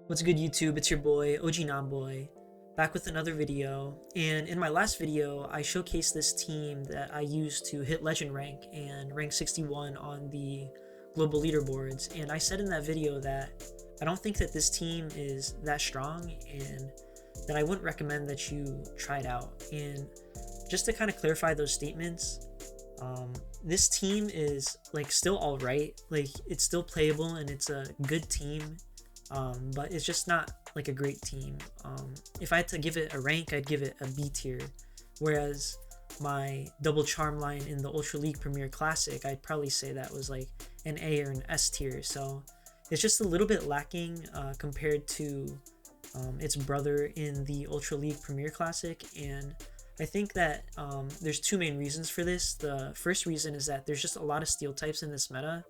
What's good, YouTube? It's your boy, OG Nonboy, back with another video. And in my last video, I showcased this team that I used to hit legend rank and rank 61 on the global leaderboards. And I said in that video that I don't think that this team is that strong and that I wouldn't recommend that you try it out. And just to kind of clarify those statements, this team is like still all right. Like, it's still playable and it's a good team. But it's just not like a great team. If I had to give it a rank, I'd give it a B tier, whereas my double charm line in the Ultra League Premier Classic, I'd probably say that was like an A or an S tier. So it's just a little bit lacking compared to its brother in the Ultra League Premier Classic. And I think that there's two main reasons for this. The first reason is that there's just a lot of steel types in this meta.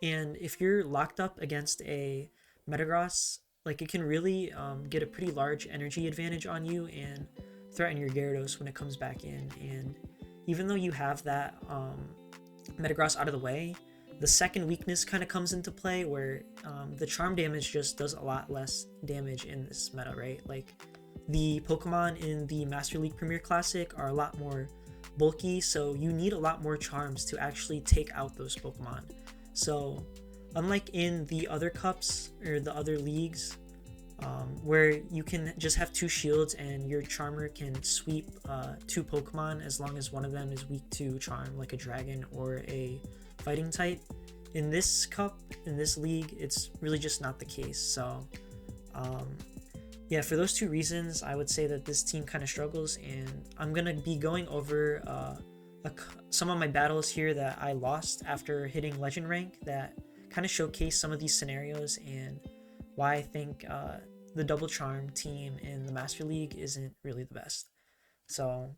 And if you're locked up against a Metagross, like, it can really get a pretty large energy advantage on you and threaten your Gyarados when it comes back in. And even though you have that Metagross out of the way, the second weakness kind of comes into play where the charm damage just does a lot less damage in this meta, right? Like, the Pokemon in the Master League Premier Classic are a lot more bulky, so you need a lot more charms to actually take out those Pokemon. So unlike in the other cups or the other leagues, where you can just have two shields and your charmer can sweep two Pokemon as long as one of them is weak to charm, like a dragon or a fighting type, in this cup, in this league, it's really just not the case. So yeah, for those two reasons, I would say that this team kind of struggles, and I'm gonna be going over some of my battles here that I lost after hitting legend rank that kind of showcase some of these scenarios and why I think the double charm team in the Master League isn't really the best. So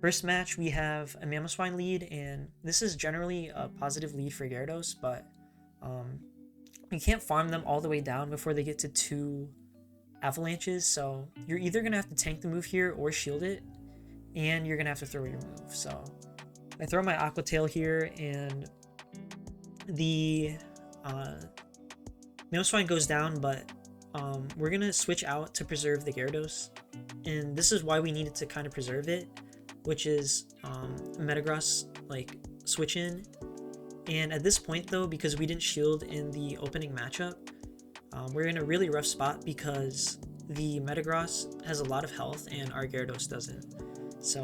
first match, we have a Magnezone lead, and this is generally a positive lead for Gyarados, but you can't farm them all the way down before they get to 2 avalanches, so you're either gonna have to tank the move here or shield it, and you're gonna have to throw your move. So I throw my Aqua Tail here, and the Magnezone goes down, but we're gonna switch out to preserve the Gyarados, and this is why we needed to kind of preserve it, which is Metagross like switch in. And at this point though, because we didn't shield in the opening matchup, we're in a really rough spot because the Metagross has a lot of health and our Gyarados doesn't. So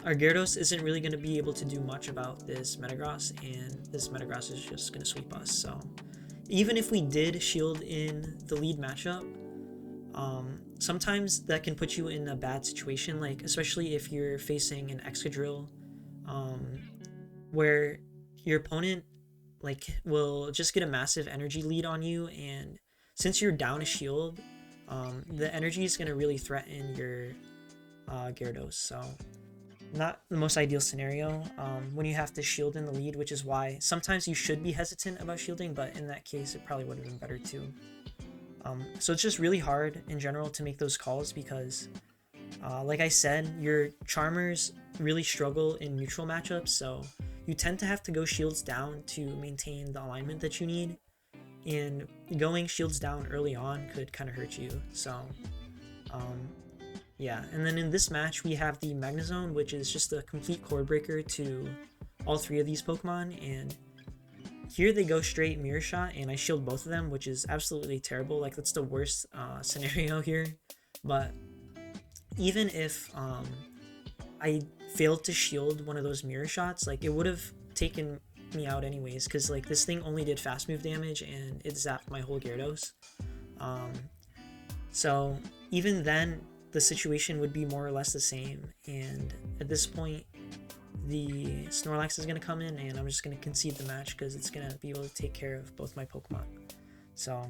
our Gyarados isn't really going to be able to do much about this Metagross, and this Metagross is just going to sweep us. So even if we did shield in the lead matchup, sometimes that can put you in a bad situation, like especially if you're facing an Excadrill, where your opponent like will just get a massive energy lead on you, and since you're down a shield, the energy is going to really threaten your Gyarados. So not the most ideal scenario when you have to shield in the lead, which is why sometimes you should be hesitant about shielding, but in that case it probably would have been better too. So it's just really hard in general to make those calls because like I said, your charmers really struggle in neutral matchups, so you tend to have to go shields down to maintain the alignment that you need, and going shields down early on could kind of hurt you. So yeah, and then in this match we have the Magnezone, which is just a complete core breaker to all 3 of these Pokemon, and here they go straight Mirror Shot, and I shield both of them, which is absolutely terrible. Like, that's the worst scenario here. But even if I failed to shield one of those Mirror Shots, like, it would have taken me out anyways, because like this thing only did fast move damage and it zapped my whole Gyarados. So even then the situation would be more or less the same, and at this point the Snorlax is going to come in, and I'm just going to concede the match because it's going to be able to take care of both my Pokemon. So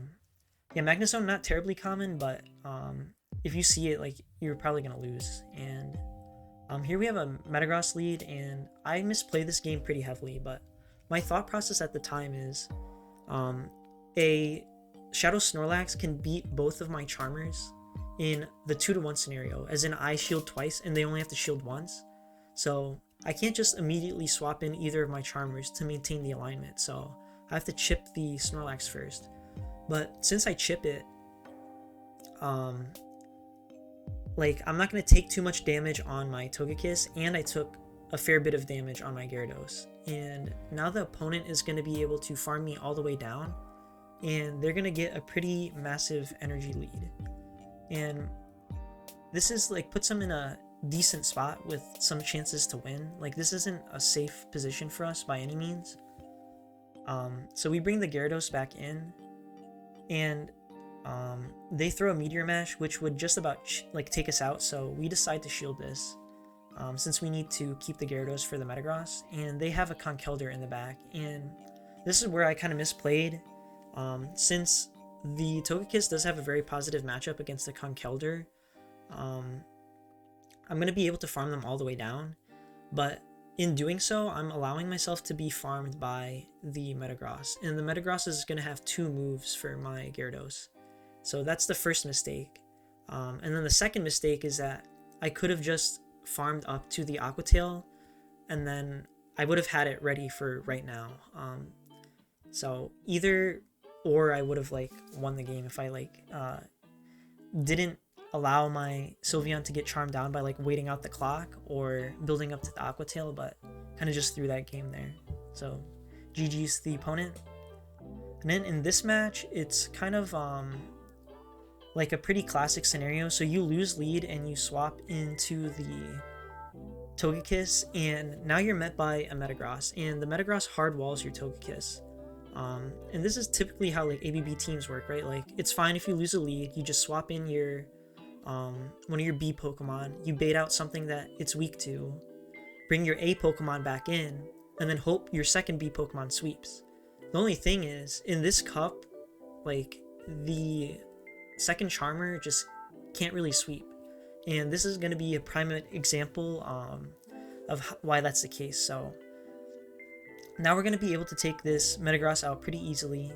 yeah, Magnezone not terribly common, but if you see it, like, you're probably going to lose. And here we have a Metagross lead, and I misplay this game pretty heavily, but my thought process at the time is a Shadow Snorlax can beat both of my Charmers in the 2-to-1 scenario, as in I shield twice and they only have to shield once. So I can't just immediately swap in either of my Charmers to maintain the alignment, so I have to chip the Snorlax first. But since I chip it, like, I'm not going to take too much damage on my Togekiss, and I took a fair bit of damage on my Gyarados. And now the opponent is going to be able to farm me all the way down, and they're going to get a pretty massive energy lead. And this is like puts them in a decent spot with some chances to win. Like, this isn't a safe position for us by any means. So we bring the Gyarados back in, and they throw a Meteor Mash, which would just about like take us out. So we decide to shield this, since we need to keep the Gyarados for the Metagross. And they have a Conkeldurr in the back, and this is where I kind of misplayed. Since the Togekiss does have a very positive matchup against the Conkeldurr, I'm going to be able to farm them all the way down, but in doing so, I'm allowing myself to be farmed by the Metagross, and the Metagross is going to have 2 moves for my Gyarados. So that's the first mistake. And then the second mistake is that I could have just farmed up to the Aqua Tail, and then I would have had it ready for right now. So either or I would have like won the game if I like didn't allow my Sylveon to get charmed down by like waiting out the clock or building up to the Aqua Tail, but kind of just threw that game there. So GG's the opponent. And then in this match, it's kind of like a pretty classic scenario. So you lose lead and you swap into the Togekiss, and now you're met by a Metagross, and the Metagross hard walls your Togekiss. And this is typically how like ABB teams work, right? Like, it's fine if you lose a lead, you just swap in your one of your B Pokemon, you bait out something that it's weak to, bring your A Pokemon back in, and then hope your second B Pokemon sweeps. The only thing is, in this cup, like, the second Charmer just can't really sweep. And this is going to be a prime example of why that's the case. So now we're going to be able to take this Metagross out pretty easily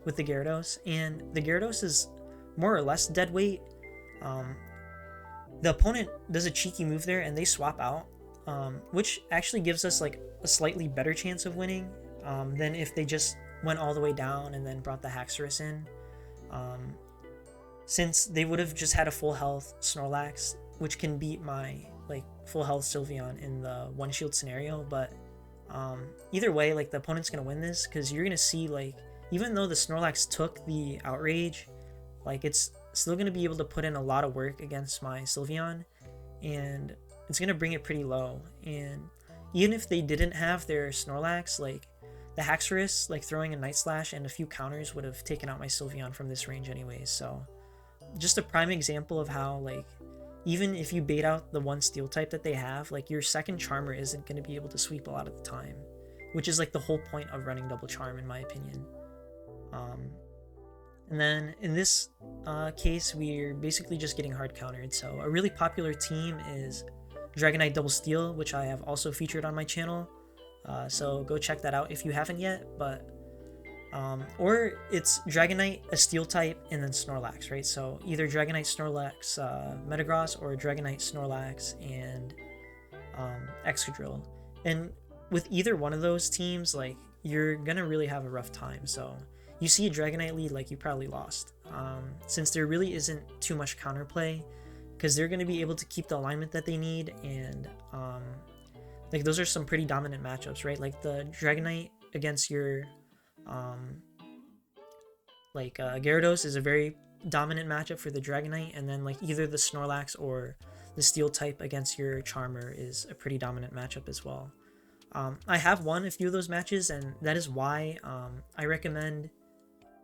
with the Gyarados. And the Gyarados is more or less dead weight. The opponent does a cheeky move there and they swap out, which actually gives us like a slightly better chance of winning than if they just went all the way down and then brought the Haxorus in. Since they would have just had a full health Snorlax, which can beat my like full health Sylveon in the one shield scenario. But either way, like, the opponent's gonna win this, because you're gonna see, like, even though the Snorlax took the Outrage, like, it's still gonna be able to put in a lot of work against my Sylveon, and it's gonna bring it pretty low. And even if they didn't have their Snorlax, like, the Haxorus, like, throwing a Night Slash and a few counters would have taken out my Sylveon from this range anyways. So just a prime example of how, like, even if you bait out the one Steel type that they have, like, your second Charmer isn't going to be able to sweep a lot of the time, which is like the whole point of running Double Charm, in my opinion. And then in this case, we're basically just getting hard countered. So a really popular team is Dragonite Double Steel, which I have also featured on my channel. So go check that out if you haven't yet. But or it's Dragonite, a Steel type, and then Snorlax, right? So either Dragonite, Snorlax, Metagross, or Dragonite, Snorlax, and Excadrill. And with either one of those teams, like, you're gonna really have a rough time. So you see a Dragonite lead, like, you probably lost, since there really isn't too much counterplay, because they're gonna be able to keep the alignment that they need, and like, those are some pretty dominant matchups, right? Like, the Dragonite against your Gyarados is a very dominant matchup for the Dragonite, and then like either the Snorlax or the Steel type against your Charmer is a pretty dominant matchup as well. I have won a few of those matches, and that is why I recommend,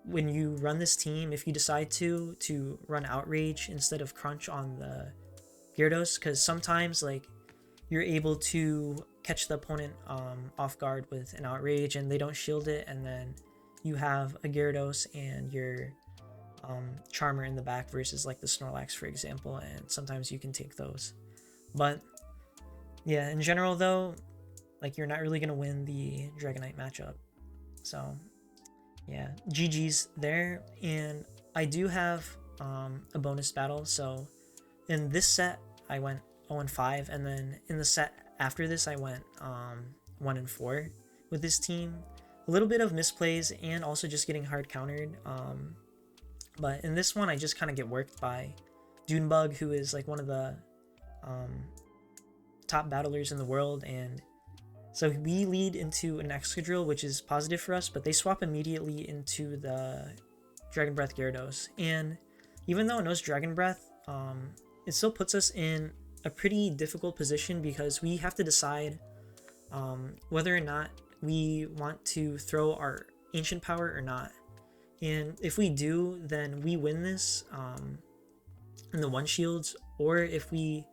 when you run this team, if you decide to run Outrage instead of Crunch on the Gyarados, because sometimes, like, you're able to catch the opponent off guard with an Outrage and they don't shield it, and then you have a Gyarados and your Charmer in the back versus like the Snorlax, for example, and sometimes you can take those. But yeah, in general though, like, you're not really going to win the Dragonite matchup. So yeah, GG's there. And I do have a bonus battle. So in this set I went 0-5, and then in the set after this I went 1-4 with this team. a little bit of misplays and also just getting hard countered. But in this one, I just kind of get worked by Dunebug, who is like one of the um, top battlers in the world, and so we lead into an Excadrill, which is positive for us, but they swap immediately into the Dragon Breath Gyarados. And even though it knows Dragon Breath, it still puts us in a pretty difficult position because we have to decide whether or not we want to throw our Ancient Power or not. And if we do, then we win this in the one shields, or if we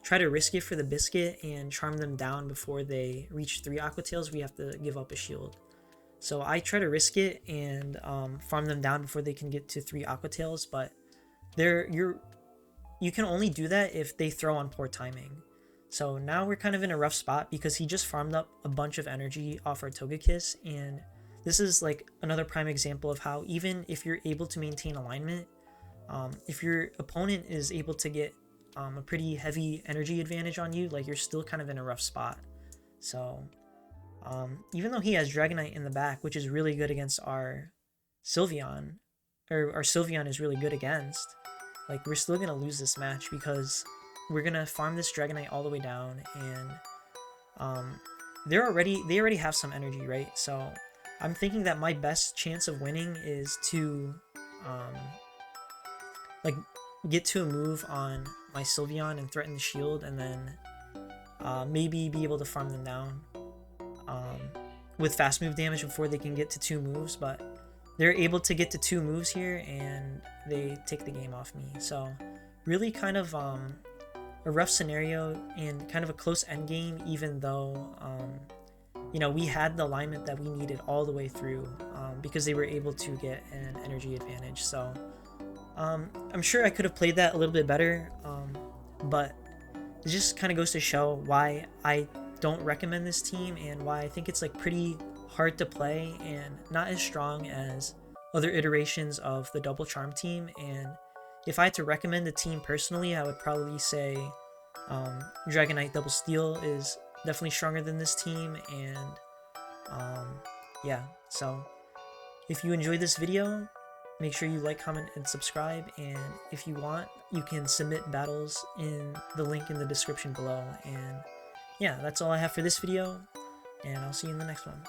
try to risk it for the biscuit and charm them down before they reach 3 Aqua Tails, we have to give up a shield. So I try to risk it and farm them down before they can get to 3 Aqua Tails, but you can only do that if they throw on poor timing. So now we're kind of in a rough spot because he just farmed up a bunch of energy off our Togekiss, and this is like another prime example of how even if you're able to maintain alignment, if your opponent is able to get a pretty heavy energy advantage on you, like you're still kind of in a rough spot. So even though he has Dragonite in the back, which is really good against our Sylveon, or our Sylveon is really good against, like we're still gonna lose this match because we're gonna farm this Dragonite all the way down, and they already have some energy, right? So I'm thinking that my best chance of winning is to like get to a move on my Sylveon and threaten the shield, and then maybe be able to farm them down with fast move damage before they can get to 2 moves. But they're able to get to 2 moves here and they take the game off me. So really kind of a rough scenario and kind of a close end game, even though you know, we had the alignment that we needed all the way through because they were able to get an energy advantage. So I'm sure I could have played that a little bit better, but it just kind of goes to show why I don't recommend this team and why I think it's like pretty hard to play and not as strong as other iterations of the Double Charm team. And if I had to recommend a team personally, I would probably say Dragonite Double Steel is definitely stronger than this team. And yeah, so if you enjoyed this video, make sure you like, comment, and subscribe. And if you want, you can submit battles in the link in the description below. And yeah, that's all I have for this video, and I'll see you in the next one.